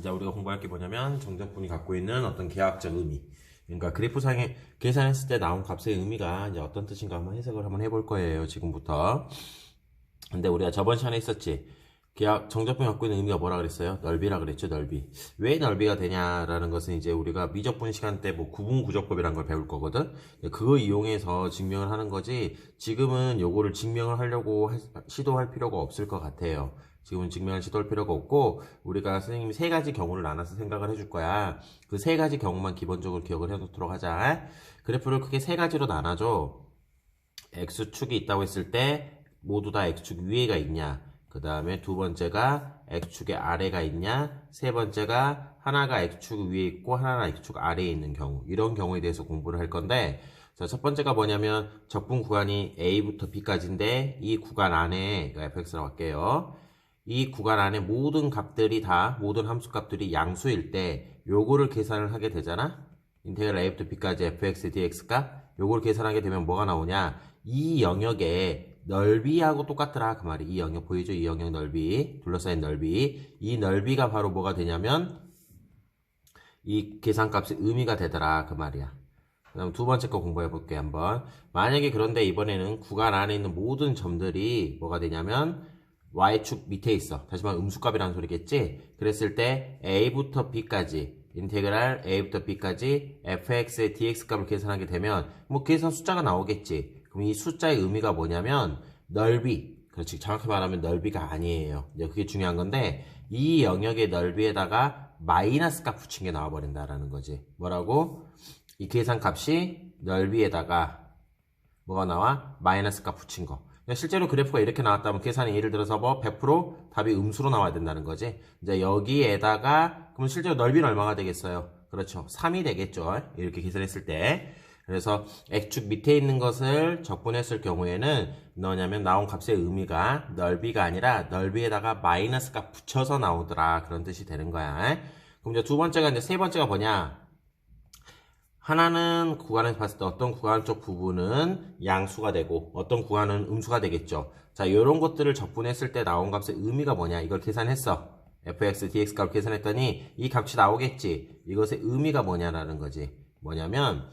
자, 우리가 공부할 게 뭐냐면 정적분이 갖고 있는 어떤 계약적 의미. 그러니까 그래프상에 계산했을 때 나온 값의 의미가 이제 어떤 뜻인가 한번 해석을 한번 해볼 거예요, 지금부터. 근데 우리가 저번 시간에 있었지. 계약 정적분이 갖고 있는 의미가 뭐라 그랬어요? 넓이라 그랬죠, 넓이. 왜 넓이가 되냐라는 것은 이제 우리가 미적분 시간 때 뭐 구분구조법이란 걸 배울 거거든. 그거 이용해서 증명을 하는 거지. 지금은 요거를 증명을 하려고 시도할 필요가 없을 것 같아요. 지금은 증명을 시도할 필요가 없고, 우리가 선생님이 세 가지 경우를 나눠서 생각을 해줄 거야. 그 세 가지 경우만 기본적으로 기억을 해놓도록 하자. 그래프를 크게 세 가지로 나눠줘. x축이 있다고 했을 때 모두 다 x축 위에가 있냐, 그 다음에 두 번째가 x축의 아래가 있냐, 세 번째가 하나가 x축 위에 있고 하나가 x축 아래에 있는 경우, 이런 경우에 대해서 공부를 할 건데, 자, 첫 번째가 뭐냐면 적분 구간이 a부터 b까지인데 이 구간 안에 fx라고 할게요. 이 구간 안에 모든 값들이 다, 모든 함수값들이 양수일 때 요거를 계산을 하게 되잖아. 인테그랄 a부터 b까지 fx dx가 요걸 계산하게 되면 뭐가 나오냐, 이 영역의 넓이하고 똑같더라 그 말이. 이 영역 보이죠? 이 영역 넓이, 둘러싸인 넓이, 이 넓이가 바로 뭐가 되냐면 이 계산값의 의미가 되더라 그 말이야. 그 다음 두 번째 거 공부해 볼게 한번. 만약에 그런데 이번에는 구간 안에 있는 모든 점들이 뭐가 되냐면 y축 밑에 있어. 다시 말해 음수값이라는 소리겠지. 그랬을 때 a부터 b까지, 인테그랄 a부터 b까지 fx의 dx 값을 계산하게 되면 뭐 계산 숫자가 나오겠지. 그럼 이 숫자의 의미가 뭐냐면 넓이, 그렇지, 정확히 말하면 넓이가 아니에요. 이제 그게 중요한 건데, 이 영역의 넓이에다가 마이너스 값 붙인 게 나와버린다라는 거지. 뭐라고? 이 계산값이 넓이에다가 뭐가 나와? 마이너스 값 붙인 거. 실제로 그래프가 이렇게 나왔다면 계산이 예를 들어서 뭐 100% 답이 음수로 나와야 된다는 거지. 이제 여기에다가 그럼 실제로 넓이는 얼마가 되겠어요? 그렇죠, 3이 되겠죠, 이렇게 계산했을 때. 그래서 x축 밑에 있는 것을 적분했을 경우에는 뭐냐면 나온 값의 의미가 넓이가 아니라 넓이에다가 마이너스 값 붙여서 나오더라, 그런 뜻이 되는 거야. 그럼 이제 두 번째가, 이제 세 번째가 뭐냐, 하나는 구간에서 봤을 때 어떤 구간 쪽 부분은 양수가 되고 어떤 구간은 음수가 되겠죠. 자, 이런 것들을 적분했을 때 나온 값의 의미가 뭐냐, 이걸 계산했어. fx dx 값을 계산했더니 이 값이 나오겠지. 이것의 의미가 뭐냐라는 거지. 뭐냐면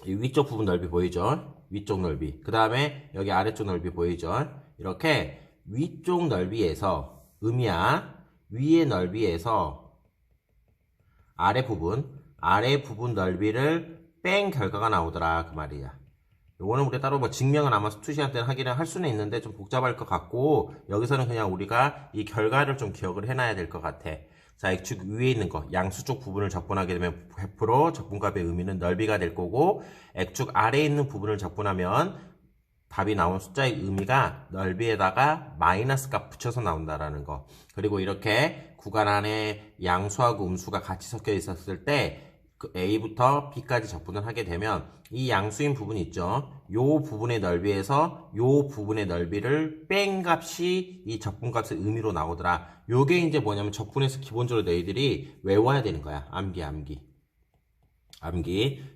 이 위쪽 부분 넓이 보이죠? 위쪽 넓이. 그 다음에 여기 아래쪽 넓이 보이죠? 이렇게 위쪽 넓이에서 의미야, 위의 넓이에서 아래 부분 넓이를 뺀 결과가 나오더라 그 말이야. 요거는 우리가 따로 뭐 증명은 아마 수투 시간 때는 하기는 할 수는 있는데 좀 복잡할 것 같고, 여기서는 그냥 우리가 이 결과를 좀 기억을 해놔야 될 것 같아. 자, x축 위에 있는 거, 양수 쪽 부분을 적분하게 되면 100% 적분값의 의미는 넓이가 될 거고, x축 아래에 있는 부분을 적분하면 답이 나온 숫자의 의미가 넓이에다가 마이너스 값 붙여서 나온다라는 거. 그리고 이렇게 구간 안에 양수하고 음수가 같이 섞여 있었을 때 그 A부터 B까지 적분을 하게 되면 이 양수인 부분 있죠. 요 부분의 넓이에서 요 부분의 넓이를 뺀 값이 이 적분값의 의미로 나오더라. 요게 이제 뭐냐면 적분에서 기본적으로 너희들이 외워야 되는 거야. 암기.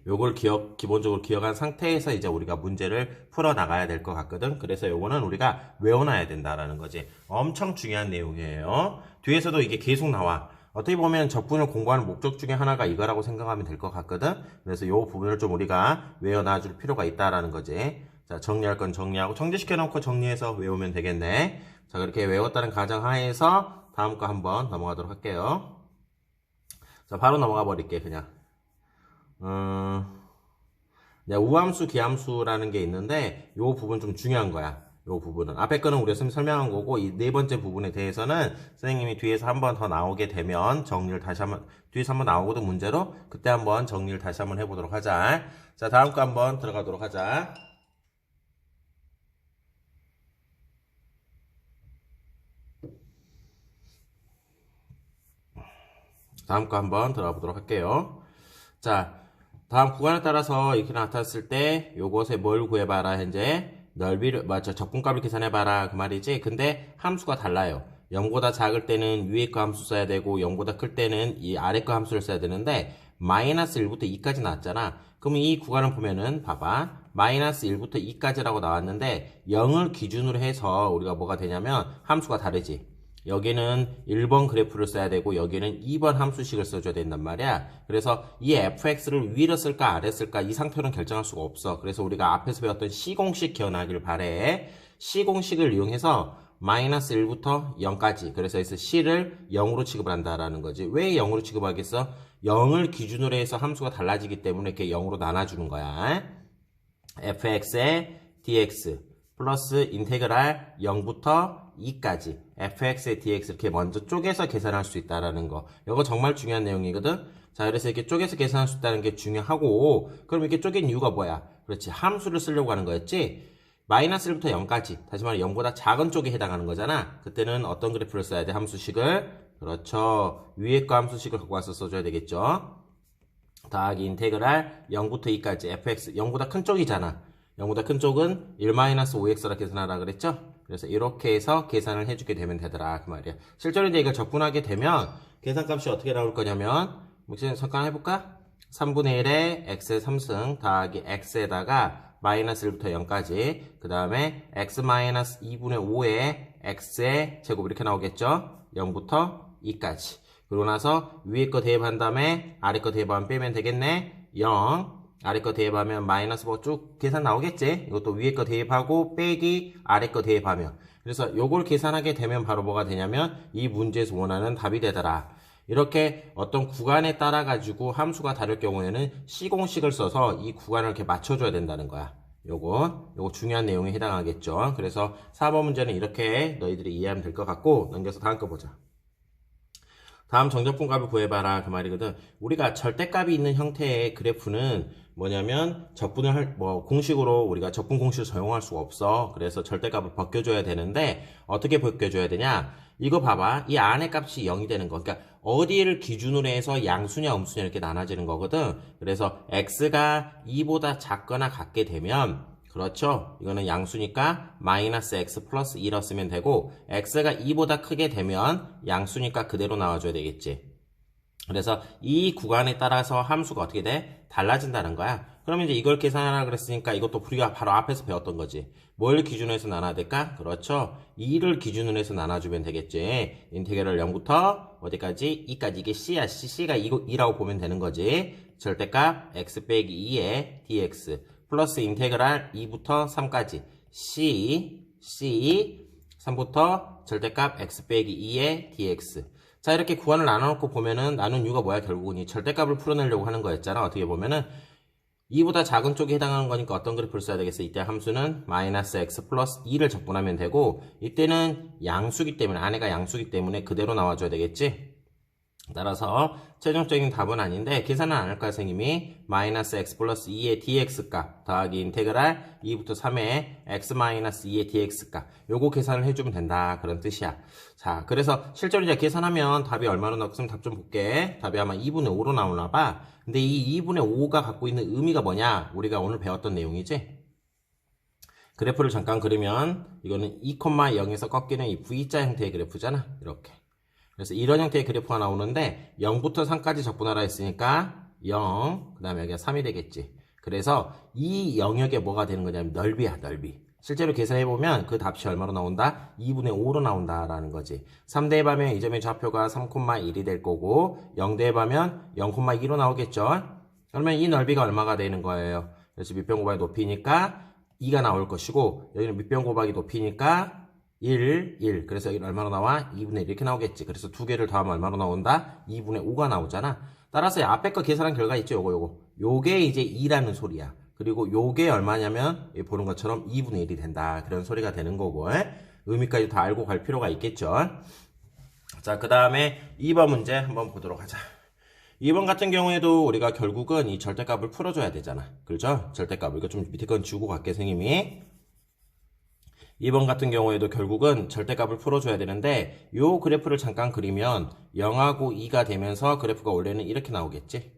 요걸 기본적으로 기억한 상태에서 이제 우리가 문제를 풀어 나가야 될 것 같거든. 그래서 요거는 우리가 외워놔야 된다라는 거지. 엄청 중요한 내용이에요. 뒤에서도 이게 계속 나와. 어떻게 보면 적분을 공부하는 목적 중에 하나가 이거라고 생각하면 될 것 같거든. 그래서 요 부분을 좀 우리가 외워놔줄 필요가 있다라는 거지. 자, 정리할 건 정리하고 정리시켜 놓고 정리해서 외우면 되겠네. 자, 그렇게 외웠다는 가정하에서 다음 거 한번 넘어가도록 할게요. 자, 바로 넘어가 버릴게 그냥. 우함수, 기함수라는 게 있는데 요 부분 좀 중요한 거야. 요 부분은 앞에 거는 우리가 설명한 거고, 이 네 번째 부분에 대해서는 선생님이 뒤에서 한 번 더 나오게 되면 정리를 다시 한번, 뒤에서 한번 나오거든 문제로. 그때 한번 정리를 다시 한번 해보도록 하자. 자, 다음 거 한번 들어가도록 하자. 다음 거 한번 들어가 보도록 할게요. 자, 다음 구간에 따라서 이렇게 나타났을 때 요것에 뭘 구해봐라. 현재 넓이를, 적분값을 계산해봐라 그 말이지. 근데 함수가 달라요. 0보다 작을 때는 위에 거 함수 써야 되고 0보다 클 때는 이 아래 거 함수를 써야 되는데 마이너스 1부터 2까지 나왔잖아. 그럼 이 구간을 보면은 봐봐, 마이너스 1부터 2까지라고 나왔는데 0을 기준으로 해서 우리가 뭐가 되냐면 함수가 다르지. 여기는 1번 그래프를 써야 되고 여기는 2번 함수식을 써줘야 된단 말이야. 그래서 이 fx를 위로 쓸까 아래 쓸까 이 상태로는 결정할 수가 없어. 그래서 우리가 앞에서 배웠던 C공식 기억나길 바래. C공식을 이용해서 마이너스 1부터 0까지. 그래서 여기서 C를 0으로 취급을 한다라는 거지. 왜 0으로 취급하겠어? 0을 기준으로 해서 함수가 달라지기 때문에 이렇게 0으로 나눠주는 거야. fx의 dx 플러스 인테그랄 0부터 2까지 fx의 dx 이렇게 먼저 쪼개서 계산할 수 있다라는 거. 이거 정말 중요한 내용이거든. 자, 그래서 이렇게 쪼개서 계산할 수 있다는 게 중요하고, 그럼 이렇게 쪼갠 이유가 뭐야? 그렇지, 함수를 쓰려고 하는 거였지. 마이너스 1부터 0까지, 다시 말해 0보다 작은 쪽에 해당하는 거잖아. 그때는 어떤 그래프를 써야 돼? 함수식을. 그렇죠, 위에 거 함수식을 갖고 와서 써줘야 되겠죠. 더하기 인테그랄 0부터 2까지 fx 0보다 큰 쪽이잖아. 0보다 큰 쪽은 1-5x라 계산하라 그랬죠? 그래서 이렇게 해서 계산을 해주게 되면 되더라 그 말이야. 실제로 이제 이걸 적분하게 되면 계산값이 어떻게 나올 거냐면, 잠깐 해볼까? 3분의 1에 x의 3승 더하기 x에다가 마이너스 1부터 0까지, 그 다음에 x 마이너스 2분의 5에 x의 제곱 이렇게 나오겠죠? 0부터 2까지. 그러고 나서 위에 거 대입한 다음에 아래 거 대입하면 빼면 되겠네. 0, 아래 거 대입하면 마이너스 뭐 쭉 계산 나오겠지. 이것도 위에 거 대입하고 빼기 아래 거 대입하면. 그래서 요걸 계산하게 되면 바로 뭐가 되냐면 이 문제에서 원하는 답이 되더라. 이렇게 어떤 구간에 따라 가지고 함수가 다를 경우에는 C공식을 써서 이 구간을 이렇게 맞춰줘야 된다는 거야. 요거 중요한 내용에 해당하겠죠. 그래서 4번 문제는 이렇게 너희들이 이해하면 될 것 같고, 넘겨서 다음 거 보자. 다음 정적분값을 구해봐라 그 말이거든. 우리가 절대값이 있는 형태의 그래프는 뭐냐면 적분을 공식으로 우리가 적분 공식을 사용할 수가 없어. 그래서 절대값을 벗겨줘야 되는데 어떻게 벗겨줘야 되냐? 이거 봐봐. 이 안의 값이 0이 되는 거. 그러니까 어디를 기준으로 해서 양수냐 음수냐 이렇게 나눠지는 거거든. 그래서 x가 2보다 작거나 같게 되면, 그렇죠, 이거는 양수니까 마이너스 x 플러스 2라 쓰면 되고, x가 2보다 크게 되면 양수니까 그대로 나와줘야 되겠지. 그래서 이 구간에 따라서 함수가 어떻게 돼? 달라진다는 거야. 그럼 이제 이걸 계산하라 그랬으니까 이것도 우리가 바로 앞에서 배웠던 거지. 뭘 기준으로 해서 나눠야 될까? 그렇죠, 2를 기준으로 해서 나눠주면 되겠지. 인테그랄 0부터 어디까지? 2까지. 이게 c야. c가 2라고 보면 되는 거지. 절대값 x 빼기 2의 dx 플러스 인테그랄 2부터 3까지 c 3부터 절대값 x 빼기 2의 dx. 자, 이렇게 구간을 나눠놓고 보면은 나눈 이유가 뭐야? 결국은 이 절대값을 풀어내려고 하는 거였잖아. 어떻게 보면은 2보다 작은 쪽에 해당하는 거니까 어떤 그래프를 써야 되겠어? 이때 함수는 마이너스 x 플러스 2를 적분하면 되고, 이때는 양수기 때문에, 안에가 양수기 때문에 그대로 나와줘야 되겠지. 따라서 최종적인 답은 아닌데 계산은 안 할 거야 선생님이. 마이너스 x 플러스 2의 dx 값 더하기 인테그랄 2부터 3의 x 마이너스 2의 dx 값, 요거 계산을 해주면 된다 그런 뜻이야. 자, 그래서 실제로 이제 계산하면 답이 얼마로 나왔으면 답 좀 볼게. 답이 아마 2분의 5로 나오나 봐. 근데 이 2분의 5가 갖고 있는 의미가 뭐냐? 우리가 오늘 배웠던 내용이지. 그래프를 잠깐 그리면 이거는 2,0에서 꺾이는 이 V자 형태의 그래프잖아. 이렇게. 그래서 이런 형태의 그래프가 나오는데 0부터 3까지 적분하라 했으니까 0, 그 다음에 여기가 3이 되겠지. 그래서 이 영역에 뭐가 되는 거냐면 넓이야, 넓이. 실제로 계산해보면 그 답이 얼마로 나온다? 2분의 5로 나온다라는 거지. 3 대입하면 이 점의 좌표가 3,1이 될 거고, 0 대입하면 0,2로 나오겠죠. 그러면 이 넓이가 얼마가 되는 거예요? 그래서 밑변 곱하기 높이니까 2가 나올 것이고, 여기는 밑변 곱하기 높이니까 1. 그래서 여기는 얼마로 나와? 2분의 1 이렇게 나오겠지. 그래서 두 개를 더하면 얼마로 나온다? 2분의 5가 나오잖아. 따라서 앞에 거 계산한 결과 있죠? 요게 이제 2라는 소리야. 그리고 요게 얼마냐면 보는 것처럼 2분의 1이 된다. 그런 소리가 되는 거고, 의미까지 다 알고 갈 필요가 있겠죠. 자, 그 다음에 2번 문제 한번 보도록 하자. 2번 같은 경우에도 우리가 결국은 이 절대값을 풀어줘야 되잖아. 그렇죠? 절대값을. 이거 좀 밑에 건 지우고 갈게, 선생님이. 2번 같은 경우에도 결국은 절대값을 풀어줘야 되는데, 요 그래프를 잠깐 그리면 0하고 2가 되면서 그래프가 원래는 이렇게 나오겠지.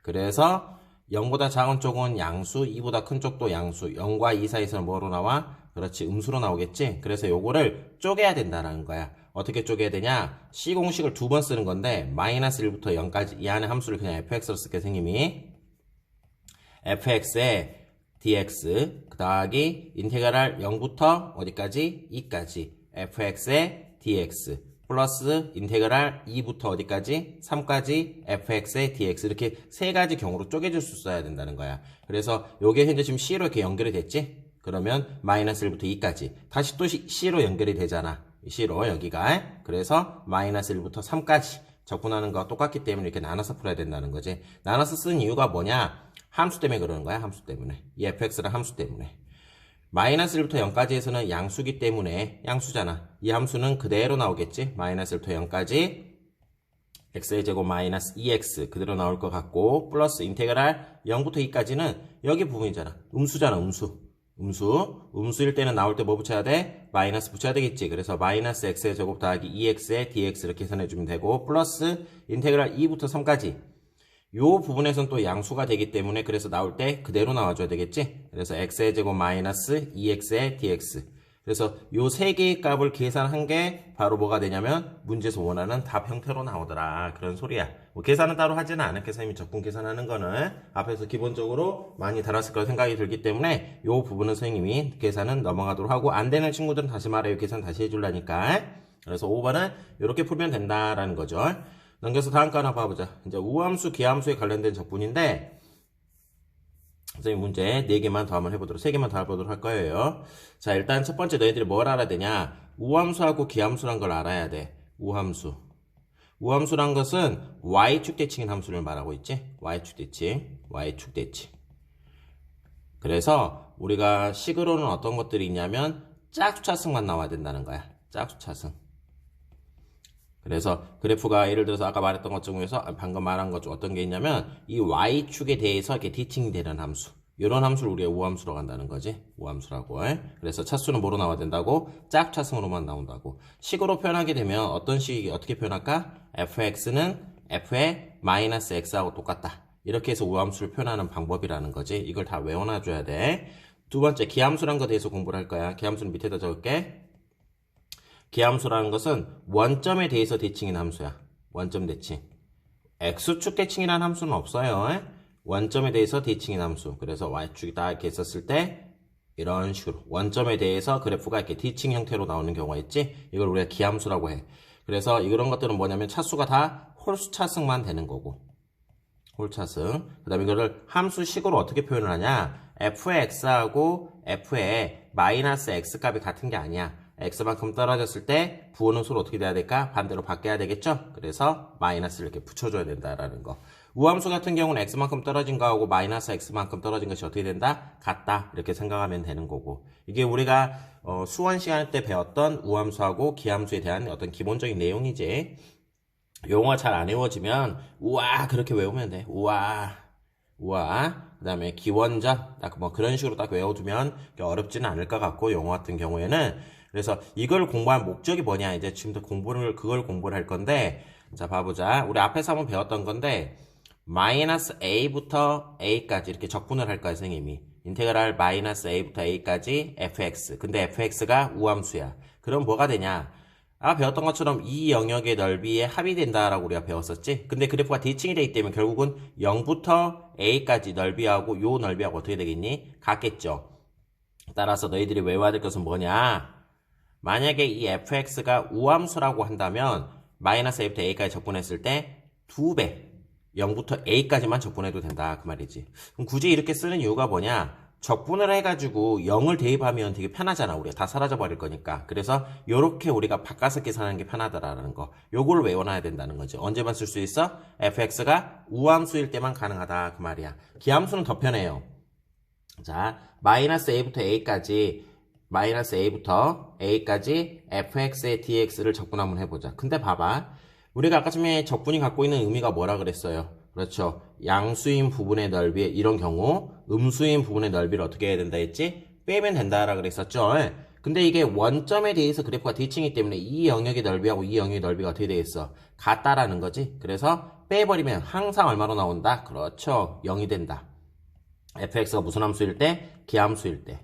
그래서 0보다 작은 쪽은 양수, 2보다 큰 쪽도 양수, 0과 2 사이에서는 뭐로 나와? 그렇지, 음수로 나오겠지. 그래서 요거를 쪼개야 된다는 거야. 어떻게 쪼개야 되냐? C공식을 두 번 쓰는 건데 마이너스 1부터 0까지 이 안에 함수를 그냥 fx로 쓸게, 선생님이. fx에 dx 더하기 인테그랄 0부터 어디까지? 2까지 fx의 dx 플러스 인테그랄 2부터 어디까지? 3까지 fx의 dx 이렇게 세 가지 경우로 쪼개줄 수 있어야 된다는 거야. 그래서 요게 현재 지금 c로 이렇게 연결이 됐지? 그러면 마이너스 1부터 2까지 다시 또 c로 연결이 되잖아. c로 여기가. 그래서 마이너스 1부터 3까지 적분하는 거와 똑같기 때문에 이렇게 나눠서 풀어야 된다는 거지. 나눠서 쓴 이유가 뭐냐? 함수 때문에 그러는 거야. 함수 때문에. 이 fx랑 함수 때문에. 마이너스 1부터 0까지에서는 양수기 때문에 양수잖아. 이 함수는 그대로 나오겠지. 마이너스 1부터 0까지 x의 제곱 마이너스 2x 그대로 나올 것 같고 플러스 인테그랄 0부터 2까지는 여기 부분이잖아. 음수잖아. 음수일 때는 나올 때 뭐 붙여야 돼? 마이너스 붙여야 되겠지. 그래서 마이너스 x의 제곱 더하기 2x의 dx 이렇게 계산해주면 되고 플러스 인테그랄 2부터 3까지 요 부분에선 또 양수가 되기 때문에 그래서 나올 때 그대로 나와줘야 되겠지. 그래서 x의 제곱 마이너스 2x의 dx 그래서 요 세 개의 값을 계산한 게 바로 뭐가 되냐면 문제에서 원하는 답 형태로 나오더라. 그런 소리야. 뭐 계산은 따로 하지는 않을게. 선생님이 적분 계산하는 거는 앞에서 기본적으로 많이 달았을 거라 생각이 들기 때문에 요 부분은 선생님이 계산은 넘어가도록 하고 안 되는 친구들은 다시 말해요. 계산 다시 해주려니까. 그래서 5번은 이렇게 풀면 된다라는 거죠. 넘겨서 다음 거 하나 봐보자. 이제 우함수, 기함수에 관련된 적분인데 선생님 문제 4개만 더 한번 해보도록 3개만 더 해보도록 할 거예요. 자, 일단 첫 번째 너희들이 뭘 알아야 되냐? 우함수하고 기함수란 걸 알아야 돼. 우함수란 것은 y축 대칭인 함수를 말하고 있지. y축 대칭. 그래서 우리가 식으로는 어떤 것들이 있냐면 짝수차승만 나와야 된다는 거야. 짝수차승. 그래서 그래프가 예를 들어서 아까 말했던 것 중에서 방금 말한 것 중 어떤 게 있냐면 이 y축에 대해서 이렇게 디칭이 되는 함수 이런 함수를 우리가 우함수로 간다는 거지. 우함수라고. 그래서 차수는 뭐로 나와야 된다고? 짝차승으로만 나온다고. 식으로 표현하게 되면 어떤 식이 어떻게 표현할까? fx는 f의 마이너스 x하고 똑같다. 이렇게 해서 우함수를 표현하는 방법이라는 거지. 이걸 다 외워놔줘야 돼. 두 번째 기함수란 거에 대해서 공부를 할 거야. 기함수는 밑에다 적을게. 기함수라는 것은 원점에 대해서 대칭인 함수야. 원점 대칭. x축 대칭이라는 함수는 없어요. 원점에 대해서 대칭인 함수. 그래서 y축이 딱 이렇게 있었을 때 이런 식으로 원점에 대해서 그래프가 이렇게 대칭 형태로 나오는 경우가 있지. 이걸 우리가 기함수라고 해. 그래서 이런 것들은 뭐냐면 차수가 다 홀수 차승만 되는 거고. 홀차승. 그 다음에 이거를 함수식으로 어떻게 표현을 하냐. f의 x하고 f의 마이너스 x 값이 같은 게 아니야. x만큼 떨어졌을 때 부호는 서로 어떻게 돼야 될까? 반대로 바뀌어야 되겠죠? 그래서 마이너스를 이렇게 붙여줘야 된다라는 거. 우함수 같은 경우는 x만큼 떨어진 거하고 마이너스 x만큼 떨어진 것이 어떻게 된다? 같다. 이렇게 생각하면 되는 거고. 이게 우리가 수원 시간 때 배웠던 우함수하고 기함수에 대한 어떤 기본적인 내용이지. 용어 잘 안 외워지면 우와 그렇게 외우면 돼. 우와. 그 다음에 기원전 딱 뭐 그런 식으로 딱 외워두면 어렵지는 않을 것 같고 용어 같은 경우에는 그래서 이걸 공부할 목적이 뭐냐 이제 지금부터 그걸 공부를 할 건데 자 봐보자. 우리 앞에서 한번 배웠던 건데 마이너스 a부터 a까지 이렇게 적분을 할 거야 선생님이. 인테그랄 마이너스 a부터 a까지 fx. 근데 fx가 우함수야. 그럼 뭐가 되냐? 배웠던 것처럼 이 영역의 넓이에 합이 된다라고 우리가 배웠었지. 근데 그래프가 대칭이 되기 때문에 결국은 0부터 a까지 넓이하고 요 넓이하고 어떻게 되겠니? 같겠죠. 따라서 너희들이 외워야 될 것은 뭐냐? 만약에 이 fx가 우함수라고 한다면 마이너스 a부터 a까지 적분했을 때 2배 0부터 a까지만 적분해도 된다 그 말이지. 그럼 굳이 이렇게 쓰는 이유가 뭐냐? 적분을 해가지고 0을 대입하면 되게 편하잖아. 우리가 다 사라져 버릴 거니까. 그래서 요렇게 우리가 바꿔서 계산하는 게 편하다라는 거. 요거를 외워놔야 된다는 거지. 언제만 쓸 수 있어? fx가 우함수일 때만 가능하다 그 말이야. 기함수는 더 편해요. 자, 마이너스 a부터 a까지 fx의 dx를 적분 한번 해보자. 근데 봐봐. 우리가 아까 전에 적분이 갖고 있는 의미가 뭐라 그랬어요? 그렇죠. 양수인 부분의 넓이 이런 경우 음수인 부분의 넓이를 어떻게 해야 된다 했지? 빼면 된다라 그랬었죠. 근데 이게 원점에 대해서 그래프가 대칭이기 때문에 이 영역의 넓이하고 이 영역의 넓이가 어떻게 되겠어? 같다라는 거지. 그래서 빼버리면 항상 얼마로 나온다? 그렇죠. 0이 된다. fx가 무슨 함수일 때? 기함수일 때.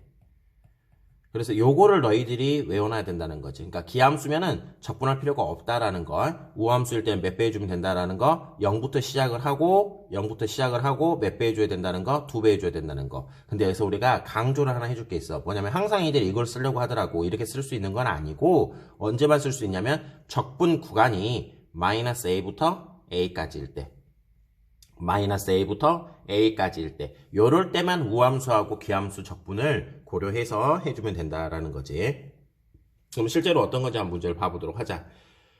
그래서 요거를 너희들이 외워놔야 된다는 거지. 그러니까 기함수면은 적분할 필요가 없다라는 걸, 우함수일 때는 몇 배 해주면 된다라는 거, 0부터 시작을 하고 몇 배 해줘야 된다는 거, 2배 해줘야 된다는 거. 근데 여기서 우리가 강조를 하나 해줄 게 있어. 뭐냐면 항상 이들이 이걸 쓰려고 하더라고. 이렇게 쓸 수 있는 건 아니고 언제만 쓸 수 있냐면 적분 구간이 마이너스 a부터 a까지일 때. 마이너스 a부터 a까지일 때 요럴 때만 우함수하고 기함수 적분을 고려해서 해주면 된다라는 거지. 그럼 실제로 어떤 건지 한번 문제를 봐보도록 하자.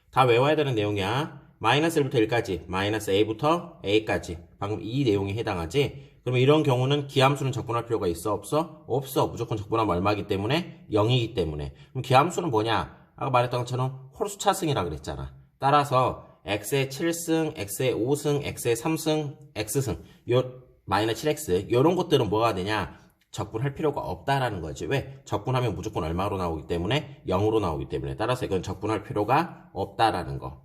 다 외워야 되는 내용이야. 마이너스 1부터 1까지 마이너스 a부터 a까지 방금 이 내용에 해당하지. 그러면 이런 경우는 기함수는 적분할 필요가 있어 없어? 없어. 무조건 적분하면 얼마이기 때문에? 0이기 때문에. 그럼 기함수는 뭐냐? 아까 말했던 것처럼 홀수 차승이라 그랬잖아. 따라서 x의 7승, x의 5승, x의 3승, x승, 마이너스 7x 요런 것들은 뭐가 되냐? 적분할 필요가 없다라는 거지. 왜? 적분하면 무조건 얼마로 나오기 때문에 0으로 나오기 때문에. 따라서 이건 적분할 필요가 없다라는 거.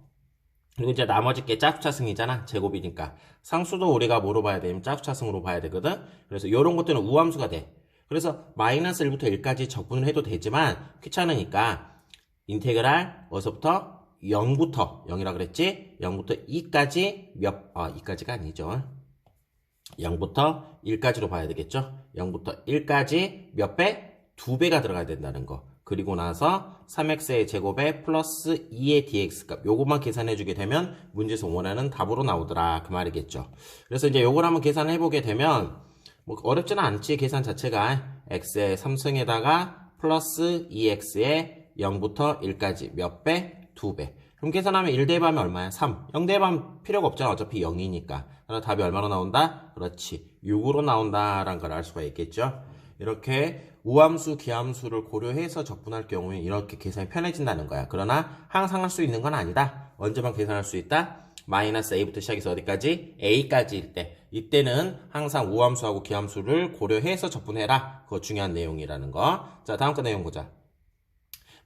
그리고 이제 나머지 게 짝수차승이잖아. 제곱이니까. 상수도 우리가 뭐로 봐야 되냐면 짝수차승으로 봐야 되거든. 그래서 요런 것들은 우함수가 돼. 그래서 마이너스 1부터 1까지 적분을 해도 되지만 귀찮으니까 인테그랄 어디서부터 0부터 0이라 그랬지? 0부터 2까지 2까지가 아니죠. 0부터 1까지로 봐야 되겠죠? 0부터 1까지 몇 배? 2배가 들어가야 된다는 거. 그리고 나서 3x의 제곱에 플러스 2의 dx 값. 요것만 계산해 주게 되면 문제에서 원하는 답으로 나오더라. 그 말이겠죠. 그래서 이제 요걸 한번 계산해 보게 되면 뭐 어렵지는 않지. 계산 자체가 x의 3승에다가 플러스 2x의 0부터 1까지 몇 배? 2배. 그럼 계산하면 1 대입하면 얼마야? 3. 0 대입하면 필요가 없잖아. 어차피 0이니까. 그래서 답이 얼마로 나온다? 그렇지. 6으로 나온다라는 걸 알 수가 있겠죠. 이렇게 우함수, 기함수를 고려해서 적분할 경우에 이렇게 계산이 편해진다는 거야. 그러나 항상 할 수 있는 건 아니다. 언제만 계산할 수 있다? 마이너스 a부터 시작해서 어디까지? a까지일 때. 이때는 항상 우함수하고 기함수를 고려해서 적분해라. 그거 중요한 내용이라는 거. 자, 다음 거 내용 보자.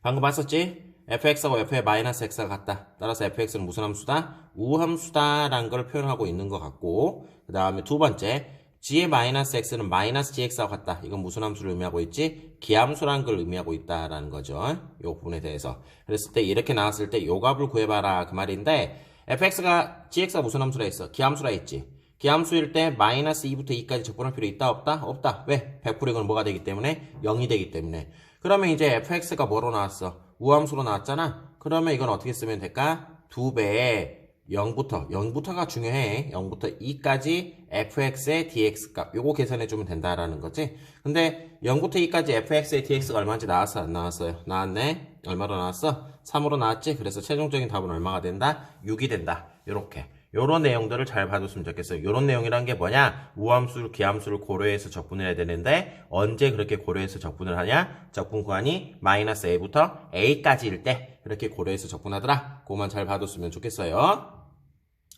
방금 봤었지? fx하고 f의 마이너스 x가 같다. 따라서 fx는 무슨 함수다? 우함수다 라는 걸 표현하고 있는 것 같고, 그 다음에 두 번째 g의 마이너스 x는 마이너스 gx하고 같다. 이건 무슨 함수를 의미하고 있지? 기함수라는 걸 의미하고 있다라는 거죠. 이 부분에 대해서. 그랬을 때 이렇게 나왔을 때 요 값을 구해봐라 그 말인데, fx가 gx가 무슨 함수라 했어? 기함수라 했지. 기함수일 때 마이너스 2부터 2까지 적분할 필요 있다 없다? 없다. 왜? 100% 이건 뭐가 되기 때문에? 0이 되기 때문에. 그러면 이제 fx가 뭐로 나왔어? 우함수로 나왔잖아? 그러면 이건 어떻게 쓰면 될까? 2배에 0부터가 중요해. 0부터 2까지 fx의 dx 값. 요거 계산해주면 된다라는 거지. 근데 0부터 2까지 fx의 dx가 얼마인지 나왔어? 안 나왔어요? 나왔네? 얼마로 나왔어? 3으로 나왔지? 그래서 최종적인 답은 얼마가 된다? 6이 된다. 요렇게. 요런 내용들을 잘 봐줬으면 좋겠어요. 요런 내용이란 게 뭐냐? 우함수, 기함수를 고려해서 적분을 해야 되는데 언제 그렇게 고려해서 적분을 하냐? 적분 구간이 마이너스 a부터 a까지일 때 이렇게 고려해서 적분하더라. 그거만 잘 봐줬으면 좋겠어요.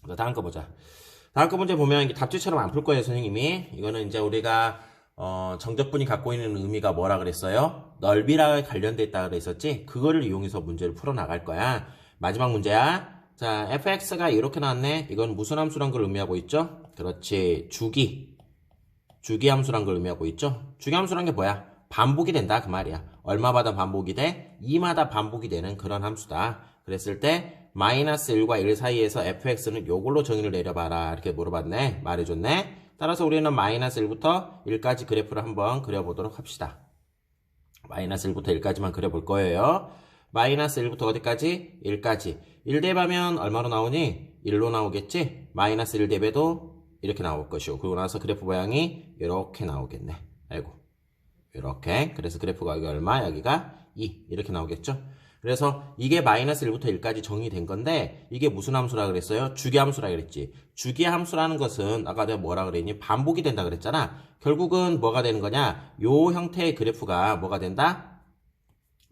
자, 다음 거 보자. 다음 거 문제 보면 이게 답지처럼 안 풀 거예요, 선생님이. 이거는 이제 우리가 정적분이 갖고 있는 의미가 뭐라 그랬어요? 넓이랑 관련돼 있다 그랬었지? 그거를 이용해서 문제를 풀어 나갈 거야. 마지막 문제야. 자, fx가 이렇게 나왔네. 이건 무슨 함수란 걸 의미하고 있죠? 그렇지. 주기 함수란 걸 의미하고 있죠? 주기 함수란 게 뭐야? 반복이 된다 그 말이야. 얼마마다 반복이 돼? 2마다 반복이 되는 그런 함수다. 그랬을 때 마이너스 1과 1 사이에서 fx는 요걸로 정의를 내려봐라. 이렇게 물어봤네. 말해줬네. 따라서 우리는 마이너스 1부터 1까지 그래프를 한번 그려보도록 합시다. 마이너스 1부터 1까지만 그려볼 거예요. 마이너스 1부터 어디까지? 1까지. 1 대입하면 얼마로 나오니? 1로 나오겠지? 마이너스 1 대입해도 이렇게 나올 것이고, 그리고 나서 그래프 모양이 이렇게 나오겠네. 아이고. 이렇게. 그래서 그래프가 여기 얼마? 여기가 2. 이렇게 나오겠죠? 그래서 이게 마이너스 1부터 1까지 정의된 건데, 이게 무슨 함수라 그랬어요? 주기함수라 그랬지. 주기함수라는 것은 아까 내가 뭐라 그랬니? 반복이 된다 그랬잖아. 결국은 뭐가 되는 거냐? 요 형태의 그래프가 뭐가 된다?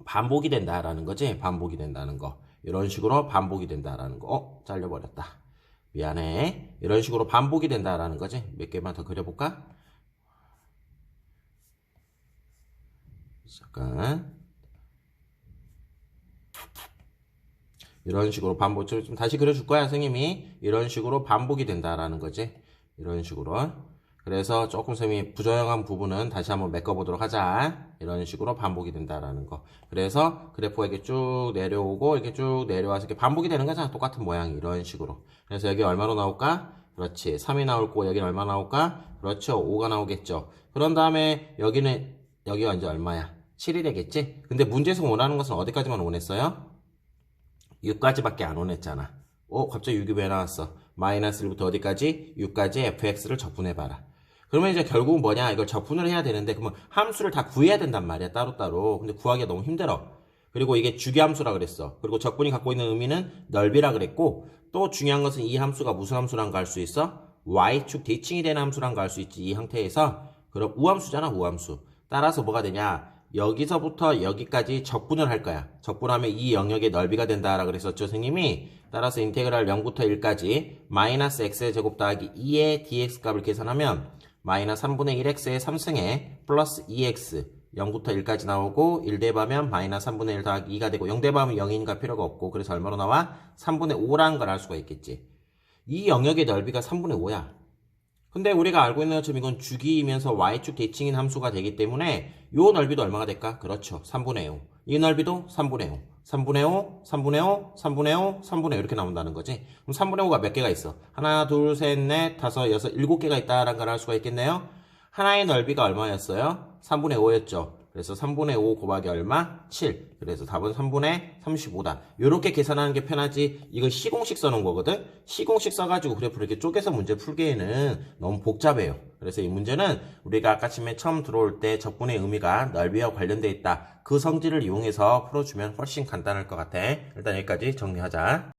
반복이 된다라는 거지. 반복이 된다는 거. 이런 식으로 반복이 된다라는 거. 잘려버렸다. 미안해. 이런 식으로 반복이 된다라는 거지. 몇 개만 더 그려볼까? 잠깐. 이런 식으로 반복, 좀 다시 그려줄 거야, 선생님이. 이런 식으로 반복이 된다라는 거지. 이런 식으로. 그래서 조금 쌤이 부정한 부분은 다시 한번 메꿔보도록 하자. 이런 식으로 반복이 된다라는 거. 그래서 그래프가 이렇게 쭉 내려오고 이렇게 쭉 내려와서 이렇게 반복이 되는 거잖아. 똑같은 모양이 이런 식으로. 그래서 여기 얼마로 나올까? 그렇지. 3이 나올 거고 여기는 얼마 나올까? 그렇죠. 5가 나오겠죠. 그런 다음에 여기가 이제 얼마야? 7이 되겠지? 근데 문제에서 원하는 것은 어디까지만 원했어요? 6까지밖에 안 원했잖아. 갑자기 6이 왜 나왔어? 마이너스 1부터 어디까지? 6까지 fx를 적분해봐라. 그러면 이제 결국은 뭐냐? 이걸 적분을 해야 되는데, 그러면 함수를 다 구해야 된단 말이야, 따로따로. 근데 구하기가 너무 힘들어. 그리고 이게 주기함수라 그랬어. 그리고 적분이 갖고 있는 의미는 넓이라 그랬고, 또 중요한 것은 이 함수가 무슨 함수란 거 알 수 있어? y축 대칭이 되는 함수란 거 알 수 있지, 이 형태에서. 그럼 우함수잖아, 우함수. 따라서 뭐가 되냐? 여기서부터 여기까지 적분을 할 거야. 적분하면 이 영역의 넓이가 된다라 그랬었죠, 선생님이. 따라서 인테그랄 0부터 1까지 마이너스 x의 제곱 더하기 2의 dx 값을 계산하면 마이너스 3분의 1x의 3승에 플러스 2x 0부터 1까지 나오고 1 대입하면 마이너스 3분의 1 더하기 2가 되고 0 대입하면 0이니까 필요가 없고 그래서 얼마로 나와? 3분의 5라는 걸 알 수가 있겠지. 이 영역의 넓이가 3분의 5야. 근데 우리가 알고 있는 것처럼 이건 주기이면서 y축 대칭인 함수가 되기 때문에 요 넓이도 얼마가 될까? 그렇죠. 3분의 5. 이 넓이도 3분의 5. 3분의 5, 3분의 5, 3분의 5, 3분의 5 이렇게 나온다는 거지. 그럼 3분의 5가 몇 개가 있어? 하나, 둘, 셋, 넷, 다섯, 여섯, 7개가 있다라는 걸 알 수가 있겠네요. 하나의 넓이가 얼마였어요? 3분의 5였죠. 그래서 3분의 5 곱하기 얼마? 7. 그래서 답은 3분의 35다. 요렇게 계산하는 게 편하지. 이거 시공식 써놓은 거거든? 시공식 써가지고 그래프를 이렇게 쪼개서 문제 풀기에는 너무 복잡해요. 그래서 이 문제는 우리가 아까 처음에 처음 들어올 때 적분의 의미가 넓이와 관련되어 있다. 그 성질을 이용해서 풀어주면 훨씬 간단할 것 같아. 일단 여기까지 정리하자.